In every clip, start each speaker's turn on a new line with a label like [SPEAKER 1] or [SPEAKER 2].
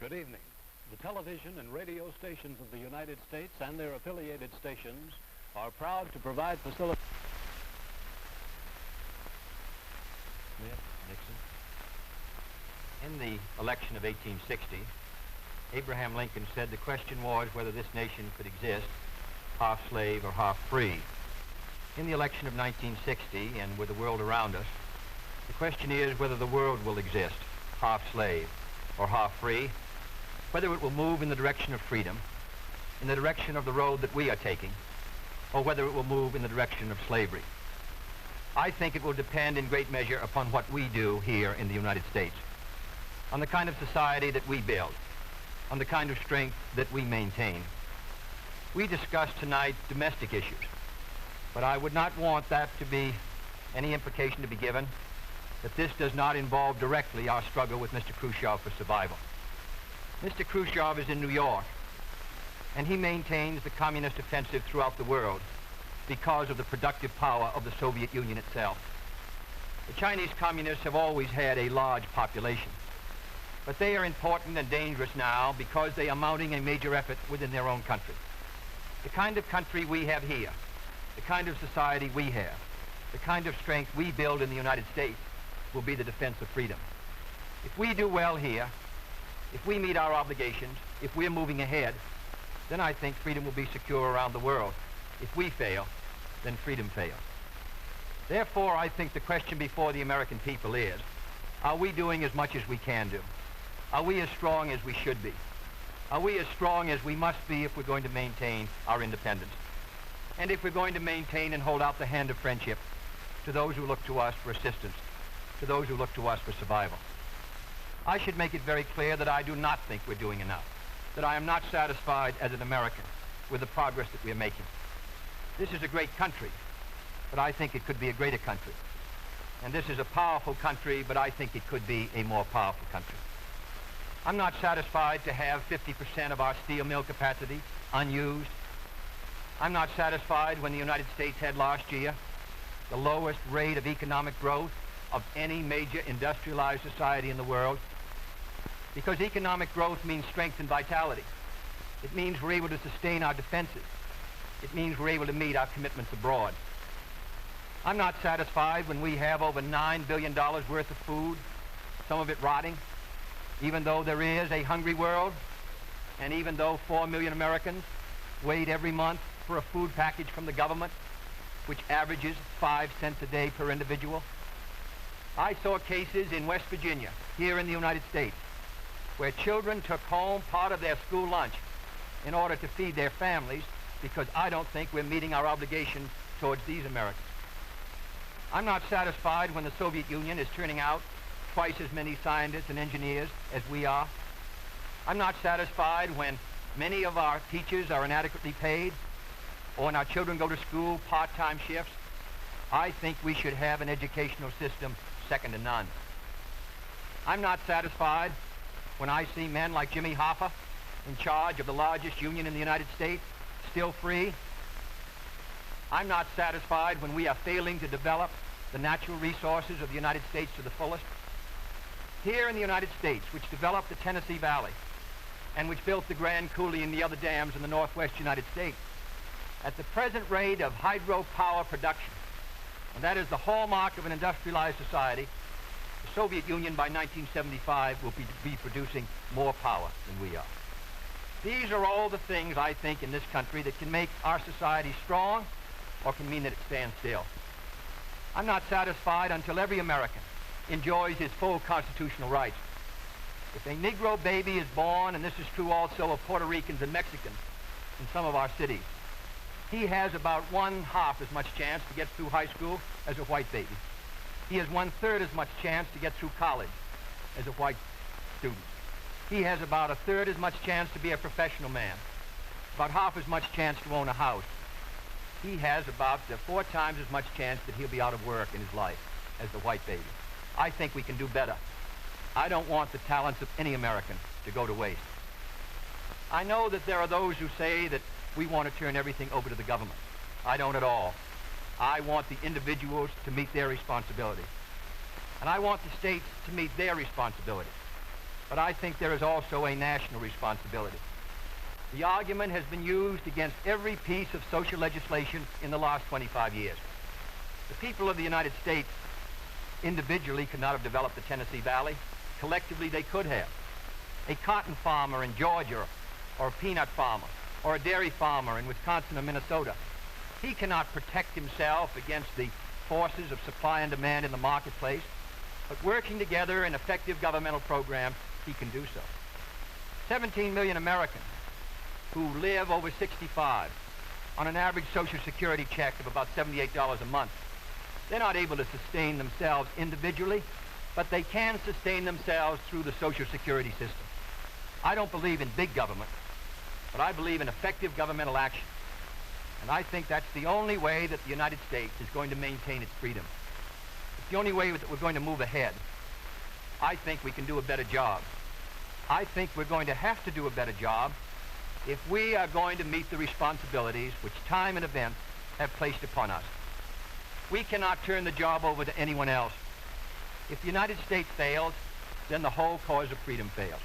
[SPEAKER 1] Good evening. The television and radio stations of the United States and their affiliated stations are proud to provide facilities.
[SPEAKER 2] Nixon. In the election of 1860, Abraham Lincoln said the question was whether this nation could exist half slave or half free. In the election of 1960, and with the world around us, the question is whether the world will exist half slave or half free, whether it will move in the direction of freedom, in the direction of the road that we are taking, or whether it will move in the direction of slavery. I think it will depend in great measure upon what we do here in the United States, on the kind of society that we build, on the kind of strength that we maintain. We discussed tonight domestic issues, but I would not want that to be any implication to be given that this does not involve directly our struggle with Mr. Khrushchev for survival. Mr. Khrushchev is in New York, and he maintains the communist offensive throughout the world because of the productive power of the Soviet Union itself. The Chinese communists have always had a large population, but they are important and dangerous now because they are mounting a major effort within their own country. The kind of country we have here, the kind of society we have, the kind of strength we build in the United States will be the defense of freedom. If we do well here, if we meet our obligations, if we're moving ahead, then I think freedom will be secure around the world. If we fail, then freedom fails. Therefore, I think the question before the American people is, are we doing as much as we can do? Are we as strong as we should be? Are we as strong as we must be if we're going to maintain our independence? And if we're going to maintain and hold out the hand of friendship to those who look to us for assistance, to those who look to us for survival? I should make it very clear that I do not think we're doing enough, that I am not satisfied as an American with the progress that we are making. This is a great country, but I think it could be a greater country. And this is a powerful country, but I think it could be a more powerful country. I'm not satisfied to have 50% of our steel mill capacity unused. I'm not satisfied when the United States had last year the lowest rate of economic growth of any major industrialized society in the world, because economic growth means strength and vitality. It means we're able to sustain our defenses. It means we're able to meet our commitments abroad. I'm not satisfied when we have over $9 billion worth of food, some of it rotting, even though there is a hungry world, and even though 4 million Americans wait every month for a food package from the government, which averages 5 cents a day per individual. I saw cases in West Virginia, here in the United States, where children took home part of their school lunch in order to feed their families, because I don't think we're meeting our obligation towards these Americans. I'm not satisfied when the Soviet Union is turning out twice as many scientists and engineers as we are. I'm not satisfied when many of our teachers are inadequately paid, or when our children go to school part-time shifts. I think we should have an educational system second to none. I'm not satisfied when I see men like Jimmy Hoffa in charge of the largest union in the United States, still free. I'm not satisfied when we are failing to develop the natural resources of the United States to the fullest. Here in the United States, which developed the Tennessee Valley and which built the Grand Coulee and the other dams in the northwest United States, at the present rate of hydropower production, and that is the hallmark of an industrialized society, the Soviet Union by 1975 will be producing more power than we are. These are all the things, I think, in this country that can make our society strong or can mean that it stands still. I'm not satisfied until every American enjoys his full constitutional rights. If a Negro baby is born, and this is true also of Puerto Ricans and Mexicans in some of our cities, he has about 1/2 as much chance to get through high school as a white baby. He has 1/3 as much chance to get through college as a white student. He has about 1/3 as much chance to be a professional man, about 1/2 as much chance to own a house. He has about 4 times as much chance that he'll be out of work in his life as the white baby. I think we can do better. I don't want the talents of any American to go to waste. I know that there are those who say that we want to turn everything over to the government. I don't at all. I want the individuals to meet their responsibility. And I want the states to meet their responsibility. but I think there is also a national responsibility. The argument has been used against every piece of social legislation in the last 25 years. The people of the United States individually could not have developed the Tennessee Valley. Collectively, they could have. A cotton farmer in Georgia, or a peanut farmer, or a dairy farmer in Wisconsin or Minnesota, he cannot protect himself against the forces of supply and demand in the marketplace, but working together in effective governmental programs, he can do so. 17 million Americans who live over 65 on an average Social Security check of about $78 a month. They're not able to sustain themselves individually, but they can sustain themselves through the Social Security system. I don't believe in big government, but I believe in effective governmental action. And I think that's the only way that the United States is going to maintain its freedom. It's the only way that we're going to move ahead. I think we can do a better job. I think we're going to have to do a better job if we are going to meet the responsibilities which time and events have placed upon us. We cannot turn the job over to anyone else. If the United States fails, then the whole cause of freedom fails.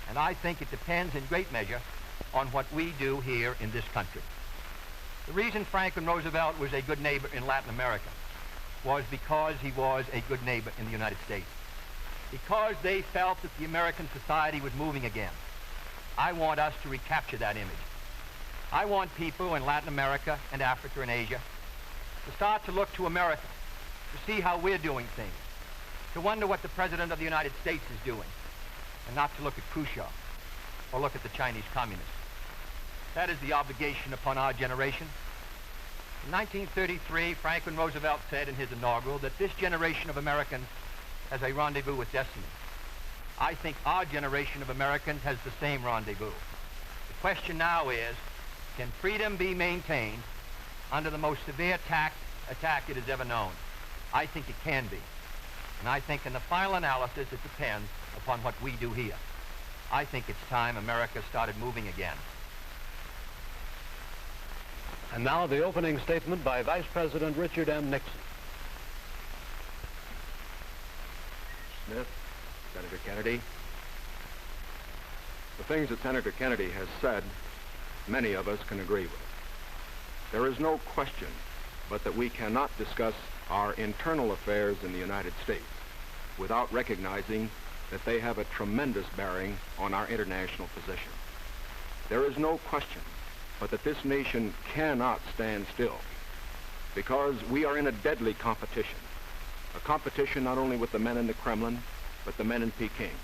[SPEAKER 2] And I think it depends in great measure on what we do here in this country. The reason Franklin Roosevelt was a good neighbor in Latin America was because he was a good neighbor in the United States. Because they felt that the American society was moving again. I want us to recapture that image. I want people in Latin America and Africa and Asia to start to look to America, to see how we're doing things, to wonder what the President of the United States is doing, and not to look at Khrushchev or look at the Chinese communists. That is the obligation upon our generation. In 1933, Franklin Roosevelt said in his inaugural that this generation of Americans has a rendezvous with destiny. I think our generation of Americans has the same rendezvous. The question now is, can freedom be maintained under the most severe attack it has ever known? I think it can be. And I think in the final analysis, it depends upon what we do here. I think it's time America started moving again.
[SPEAKER 1] And now the opening statement by Vice President Richard M. Nixon.
[SPEAKER 3] Smith, Senator Kennedy. The things that Senator Kennedy has said, many of us can agree with. There is no question but that we cannot discuss our internal affairs in the United States without recognizing that they have a tremendous bearing on our international position. There is no question but that this nation cannot stand still because we are in a deadly competition. A competition not only with the men in the Kremlin, but the men in Peking.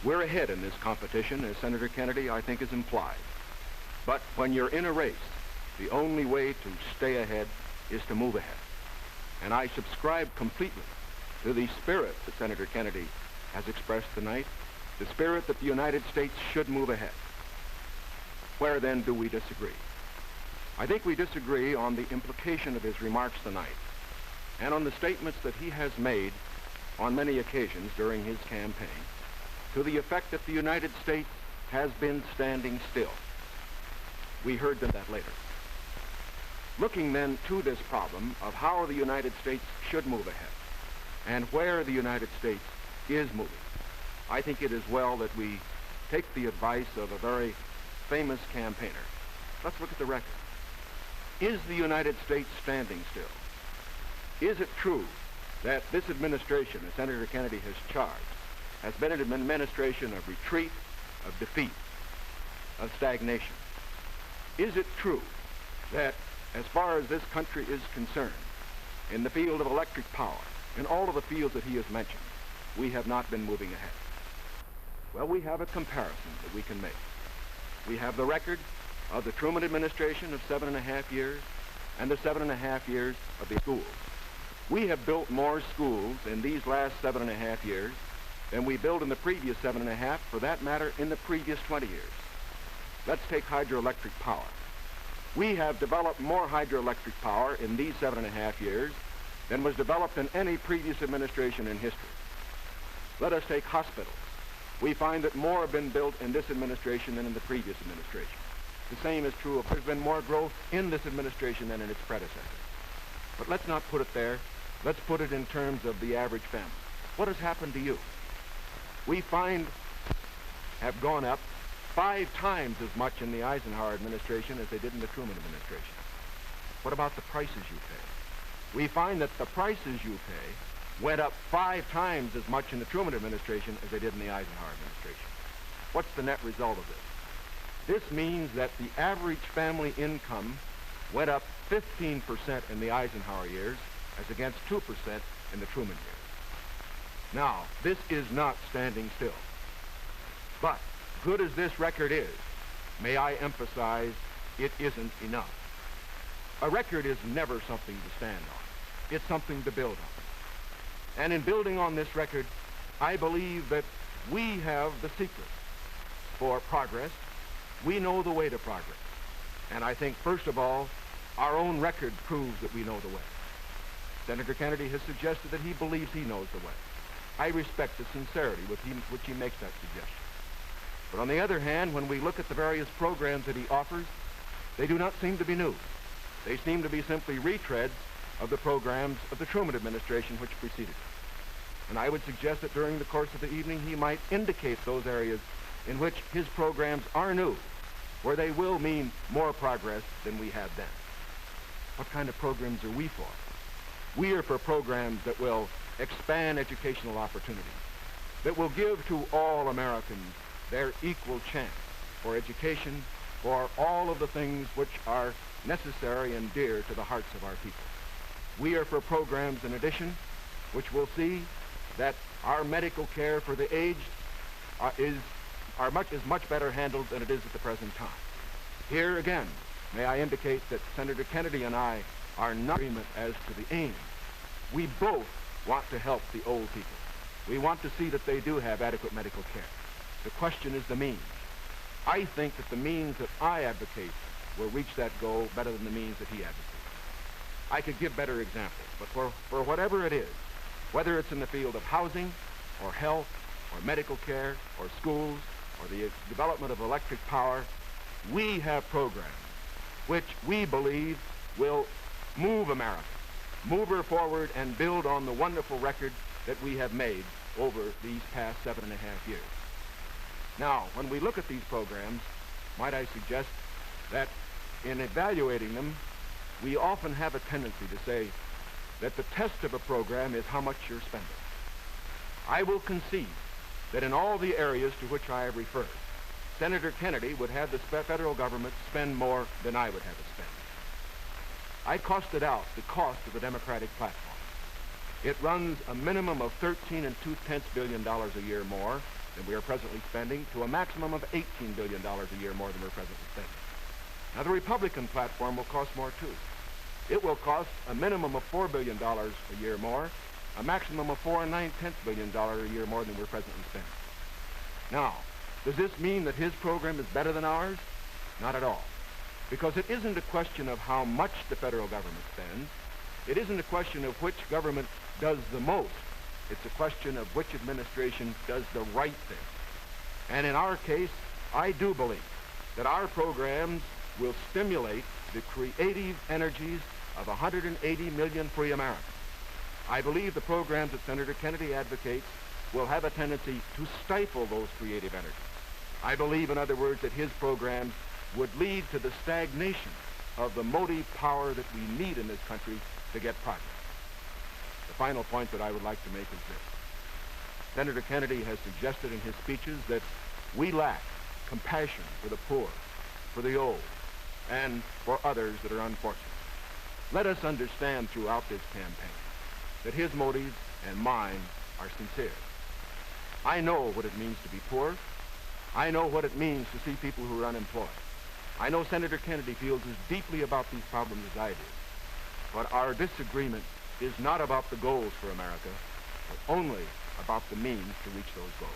[SPEAKER 3] We're ahead in this competition, as Senator Kennedy, I think, has implied. But when you're in a race, the only way to stay ahead is to move ahead. And I subscribe completely to the spirit that Senator Kennedy has expressed tonight, the spirit that the United States should move ahead. Where then do we disagree? I think we disagree on the implication of his remarks tonight and on the statements that he has made on many occasions during his campaign to the effect that the United States has been standing still. We heard that later. Looking then to this problem of how the United States should move ahead and where the United States is moving, I think it is well that we take the advice of a very famous campaigner. Let's look at the record. Is the United States standing still? Is it true that this administration, as Senator Kennedy has charged, has been an administration of retreat, of defeat, of stagnation? Is it true that as far as this country is concerned, in the field of electric power, in all of the fields that he has mentioned, we have not been moving ahead? Well, we have a comparison that we can make. We have the record of the Truman administration of 7.5 years and the 7.5 years of the schools. We have built more schools in these last 7.5 years than we built in the previous 7.5, for that matter, in the previous 20 years. Let's take hydroelectric power. We have developed more hydroelectric power in these 7.5 years than was developed in any previous administration in history. Let us take hospitals. We find that more have been built in this administration than in the previous administration. The same is true of there's been more growth in this administration than in its predecessor. But let's not put it there. Let's put it in terms of the average family. What has happened to you? we find have gone up 5 times as much in the Eisenhower administration as they did in the Truman administration. What about the prices you pay? We find that the prices you pay went up 5 times as much in the Truman administration as they did in the Eisenhower administration. What's the net result of this? This means that the average family income went up 15% in the Eisenhower years as against 2% in the Truman years. Now, this is not standing still. But, good as this record is, may I emphasize, it isn't enough. A record is never something to stand on. It's something to build on. And in building on this record, I believe that we have the secret for progress. We know the way to progress. And I think, first of all, our own record proves that we know the way. Senator Kennedy has suggested that he believes he knows the way. I respect the sincerity with which he makes that suggestion. But on the other hand, when we look at the various programs that he offers, they do not seem to be new. They seem to be simply retreads of the programs of the Truman administration which preceded it. And I would suggest that during the course of the evening he might indicate those areas in which his programs are new, where they will mean more progress than we had then. What kind of programs are we for? We are for programs that will expand educational opportunities, that will give to all Americans their equal chance for education, for all of the things which are necessary and dear to the hearts of our people. We are for programs, in addition, which will see that our medical care for the aged is much better handled than it is at the present time. Here again, may I indicate that Senator Kennedy and I are not in agreement as to the aim. We both want to help the old people. We want to see that they do have adequate medical care. The question is the means. I think that the means that I advocate will reach that goal better than the means that he advocates. I could give better examples, but for whatever it is, whether it's in the field of housing, or health, or medical care, or schools, or the development of electric power, we have programs which we believe will move America, move her forward and build on the wonderful record that we have made over these past 7.5 years. Now, when we look at these programs, might I suggest that in evaluating them, we often have a tendency to say that the test of a program is how much you're spending. I will concede that in all the areas to which I have referred, Senator Kennedy would have the federal government spend more than I would have it spend. I costed out the cost of the Democratic platform. It runs a minimum of $13.2 billion a year more than we are presently spending to a maximum of $18 billion a year more than we're presently spending. Now, the Republican platform will cost more, too. It will cost a minimum of $4 billion a year more, a maximum of $4.9 billion a year more than we're presently spending. Now, does this mean that his program is better than ours? Not at all. Because it isn't a question of how much the federal government spends. It isn't a question of which government does the most. It's a question of which administration does the right thing. And in our case, I do believe that our programs will stimulate the creative energies of 180 million free Americans. I believe the programs that Senator Kennedy advocates will have a tendency to stifle those creative energies. I believe, in other words, that his programs would lead to the stagnation of the motive power that we need in this country to get progress. The final point that I would like to make is this. Senator Kennedy has suggested in his speeches that we lack compassion for the poor, for the old, and for others that are unfortunate. Let us understand throughout this campaign that his motives and mine are sincere. I know what it means to be poor. I know what it means to see people who are unemployed. I know Senator Kennedy feels as deeply about these problems as I do. But our disagreement is not about the goals for America, but only about the means to reach those goals.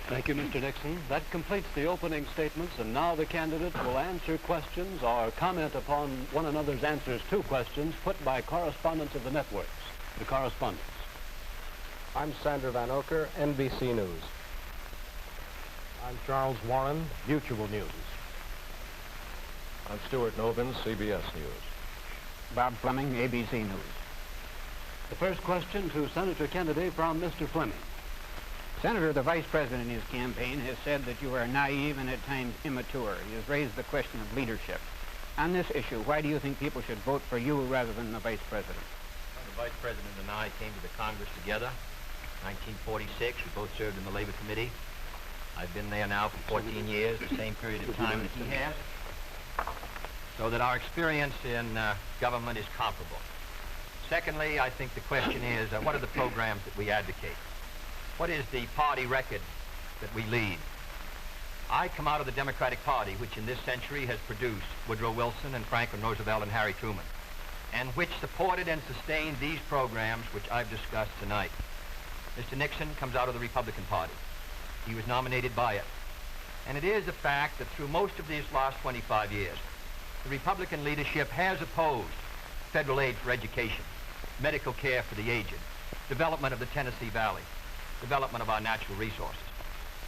[SPEAKER 1] Thank you, Mr. Nixon. That completes the opening statements, and now the candidates will answer questions or comment upon one another's answers to questions put by correspondents of the networks. The correspondents.
[SPEAKER 4] I'm Sandra Van Oker, NBC News. I'm Charles Warren, Mutual News. I'm Stuart Novin, CBS News.
[SPEAKER 5] Bob Fleming, ABC News.
[SPEAKER 1] The first question to Senator Kennedy from Mr. Fleming.
[SPEAKER 5] Senator, the Vice President in his campaign has said that you are naive and at times immature. He has raised the question of leadership. On this issue, why do you think people should vote for you rather than the Vice President?
[SPEAKER 2] Well, the Vice President and I came to the Congress together in 1946. We both served in the Labor Committee. I've been there now for 14 years, the same period of time that he has, so that our experience in government is comparable. Secondly, I think the question is, what are the programs that we advocate? What is the party record that we lead? I come out of the Democratic Party, which in this century has produced Woodrow Wilson and Franklin Roosevelt and Harry Truman, and which supported and sustained these programs which I've discussed tonight. Mr. Nixon comes out of the Republican Party. He was nominated by it. And it is a fact that through most of these last 25 years, the Republican leadership has opposed federal aid for education, medical care for the aged, development of the Tennessee Valley, development of our natural resources.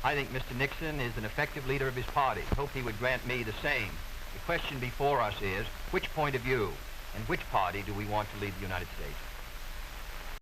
[SPEAKER 2] I think Mr. Nixon is an effective leader of his party. I hope he would grant me the same. The question before us is, which point of view and which party do we want to lead the United States?